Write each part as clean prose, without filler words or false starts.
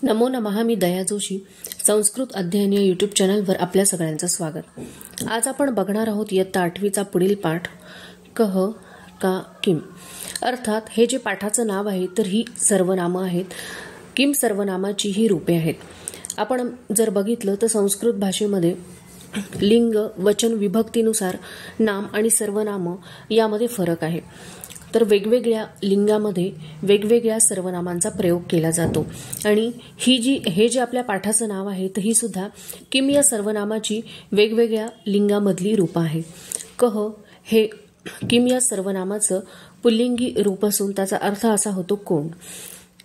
नमो नमः. मी दया जोशी. संस्कृत अध्ययन या यूट्यूब चॅनलवर आपल्या सगळ्यांचं स्वागत. आज आपण बघणार आहोत इयत्ता 8वीचा पुढील पाठ कह का किम. अर्थात हे जे पाठाचं नाव आहे तर ही सर्वनामं आहेत. किम सर्वनामाची ही रूपे आहेत. आपण जर बघितलं तर संस्कृत भाषेमध्ये लिंग वचन विभक्तीनुसार नाम आणि सर्वनाम यामध्ये फरक आहे. तर वेगवेगळ्या लिंगामध्ये वेगवेगळ्या सर्वनामांचा प्रयोग केला जातो आणि हे जे आपल्या पाठाचं नाव आहे तर ही सुद्धा किम या सर्वनामाची वेगवेगळ्या लिंगामधली रूप आहे. कह हे किम या सर्वनामाचं पुल्लिंगी रूप असून त्याचा अर्थ असा होतो कोण.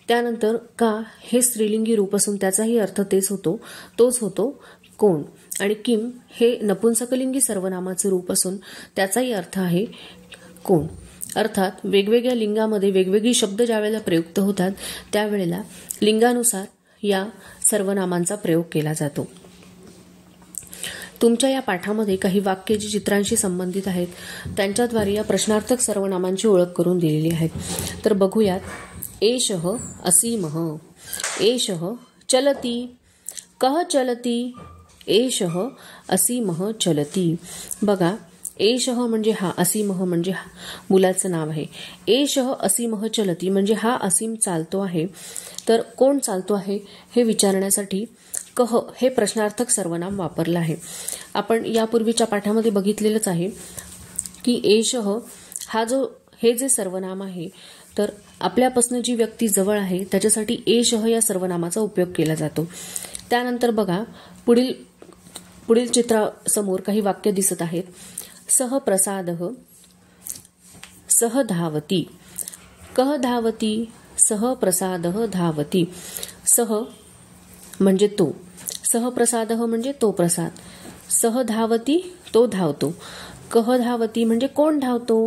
त्यानंतर का हे स्त्रीलिंगी रूप असून त्याचाही अर्थ तोच होतो कोण. आणि किम हे नपुंसकलिंगी सर्वनामाचं रूप असून त्याचाही अर्थ आहे कोण. अर्थात वेगवेगळ्या लिंगामध्ये वेगवेगळी शब्द ज्यावेळेला प्रयुक्त होतात त्यावेळेला लिंगानुसार या सर्वनामांचा प्रयोग केला जातो. तुमच्या या पाठामध्ये काही वाक्य जी चित्रांशी संबंधित आहेत त्यांच्याद्वारे या प्रश्नार्थक सर्वनामांची ओळख करून दिलेली आहे. तर बघूयात. एषः असीमः, एषः चलति, कः चलति, एषः असीमः चलति. बघा, एषः म्हणजे हा, असीमः म्हणजे हा मुलाचं नाव आहे. एषः असीमः चलति म्हणजे हा असीम चालतो आहे. तर कोण चालतो आहे हे विचारण्यासाठी कह हे प्रश्नार्थक सर्वनाम वापरलं आहे. आपण यापूर्वीच्या पाठामध्ये बघितलेलंच आहे की एषः हे जे सर्वनाम आहे तर आपल्यापासून जी व्यक्ती जवळ आहे त्याच्यासाठी एषः या सर्वनामाचा उपयोग केला जातो. त्यानंतर बघा, पुढील चित्रासमोर काही वाक्य दिसत आहेत. सह प्रसादः, सह धावती, कः धावती, सह प्रसादः धावती. सह म्हणजे तो, सह प्रसादः म्हणजे तो प्रसाद, सह धावती तो धावतो, कः धावती म्हणजे कोण धावतो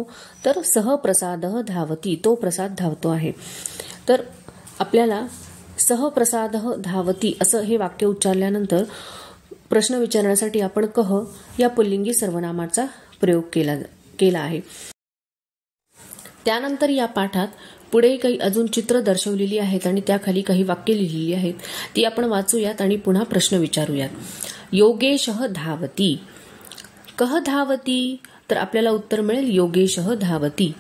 तर सह प्रसादः धावती तो प्रसाद धावतो आहे. तर आपल्याला सह प्रसादः धावती असं हे वाक्य उच्चारल्यानंतर प्रश्न विचारण्यासाठी आपण कह या पुल्लिंगी सर्वनामाचा प्रयोग केला आहे. त्यानंतर या पाठात पुढे काही अजून चित्र दर्शवलेली आहेत आणि त्याखाली काही वाक्य लिहिलेली आहेत. ती आपण वाचूयात आणि पुन्हा प्रश्न विचारूयात. योगेशः धावती, कः धावती तर आपल्याला उत्तर मिळेल योगेशः धावती.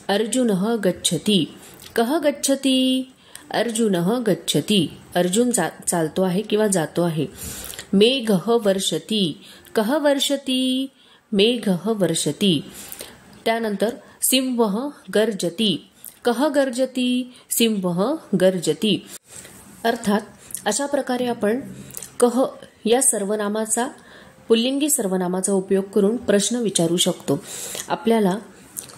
अर्जुनः गच्छति, कः गच्छति, अर्जुनः गच्छति अर्जुन चालतो आहे किंवा जातो आहे. मेघः वर्षति, कः वर्षति, मेघः वर्षति. त्यानंतर सिंहः गर्जति, कः गर्जति, सिंहः गर्जति. अर्थात अशा प्रकारे आपण कह या सर्वनामाचा पुल्लिंगी सर्वनामाचा उपयोग करून प्रश्न विचारू शकतो. आपल्याला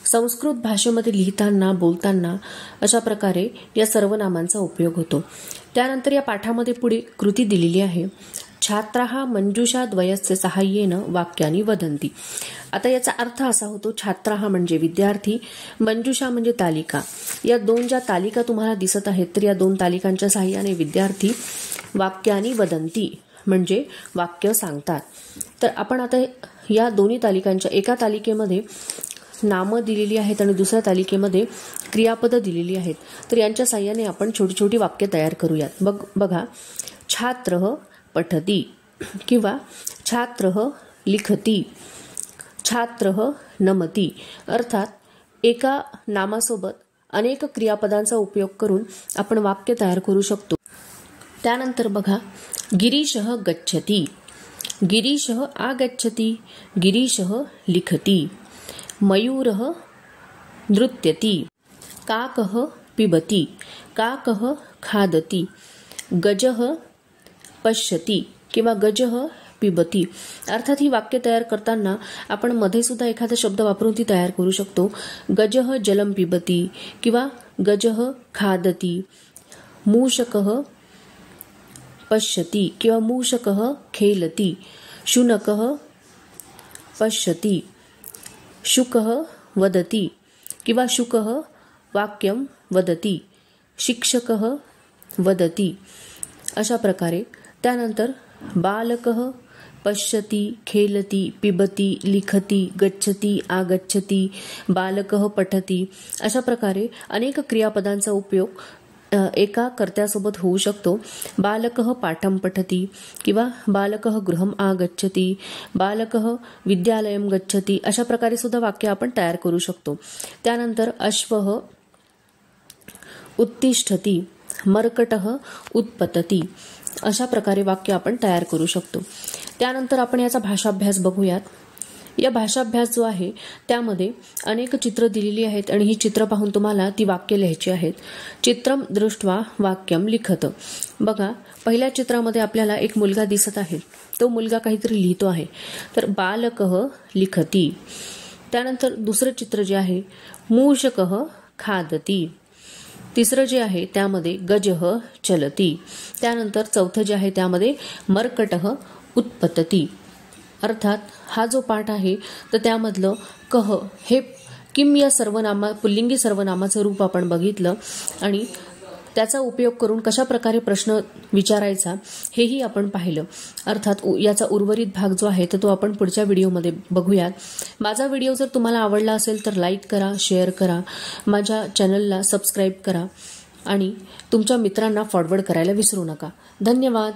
संस्कृत भाषेमध्ये लिहिताना बोलताना अशा प्रकारे या सर्वनामांचा उपयोग होतो. त्यानंतर या पाठामध्ये पुढे कृती दिलेली आहे. छात्राः मंजुषा द्वयस्य साहाय्येन वाक्यानि वदन्ति. आता याचा अर्थ असा होतो, छात्राः म्हणजे विद्यार्थी, मंजुषा म्हणजे तालिका. या दोन ज्या तालिका तुम्हाला दिसत आहेत तर या दोन तालिकांच्या साहाय्याने विद्यार्थी वाक्यानि वदन्ति म्हणजे वाक्य सांगतात. तर आपण आता या दोन्ही तालिकांच्या एका तालिकेमध्ये नामं दिलेली आहेत आणि दुसऱ्या तालिकेमध्ये क्रियापदं दिलेली आहेत. तर यांच्या साहाय्याने आपण छोटी छोटी वाक्य तयार करूयात. बघा, छात्रः पठति किंवा छात्रः लिखति, छात्रः नमति. अर्थात एका नामासोबत अनेक क्रियापदांचा उपयोग करून आपण वाक्य तयार करू शकतो. त्यानंतर बघा, गिरीशः गच्छति, गिरीशः आगच्छति, गिरीशः लिखति. मयूरः नृत्यति, काकः पिबति, काकः खादति. गजः पश्यति किंवा गजः पिबति. अर्थात ही वाक्य तयार करताना आपण मध्ये सुद्धा एखादा शब्द वापरून ती तयार करू शकतो. गजः जलम पिबति किंवा गजः खादति. मूषकः पश्यति किंवा मूषकः खेलति. शुनकः पश्यति, शुकः वदति किंवा शुकः वाक्यं वदति. शिक्षकः वदति. अशा प्रकारे. त्यानंतर बालकः पश्यति, खेलति, पिबति, लिखति, गच्छति, आगच्छति, बालकः पठति. अशा प्रकारे अनेक क्रियापदांचा उपयोग एका कर्त्यासोबत होऊ शकतो. बालकः पाठं पठति किंवा बालकः गृहम् आगच्छति, बालकः विद्यालयं गच्छति, अशा प्रकारे सुद्धा वाक्य आपण तयार करू शकतो. त्यानंतर अश्वः उत्तिष्ठति, मर्कटः उत्पतति, अशा प्रकारे वाक्य आपण तयार करू शकतो. त्यानंतर आपण याचा भाषाभ्यास बघूयात. या भाषाभ्यास जो आहे त्यामध्ये अनेक चित्र दिलेली आहेत आणि ही चित्र पाहून तुम्हाला ती वाक्य लिहायची आहेत. चित्रम दृष्ट्वा वाक्यम लिखत. बघा, पहिल्या चित्रामध्ये आपल्याला एक मुलगा दिसत आहे. तो मुलगा काहीतरी लिहितो आहे. तर बालकः लिखति. त्यानंतर दुसरं चित्र जे आहे मूषकः खादति. तिसरं जे आहे त्यामध्ये गजः चलति. त्यानंतर चौथं जे आहे त्यामध्ये मर्कटः उत्पतति. अर्थात हा जो पाठ आहे तर त्यामधलं कह हे किम या पुल्लिंगी सर्वनामाचं रूप आपण बघितलं आणि त्याचा उपयोग करून कशा प्रकारे प्रश्न विचारायचा हेही आपण पाहिलं. अर्थात याचा उर्वरित भाग जो आहे तर तो आपण पुढच्या व्हिडिओमध्ये बघूयात. माझा व्हिडिओ जर तुम्हाला आवडला असेल तर लाईक करा, शेअर करा, माझ्या चॅनलला सबस्क्राईब करा आणि तुमच्या मित्रांना फॉरवर्ड करायला विसरू नका. धन्यवाद.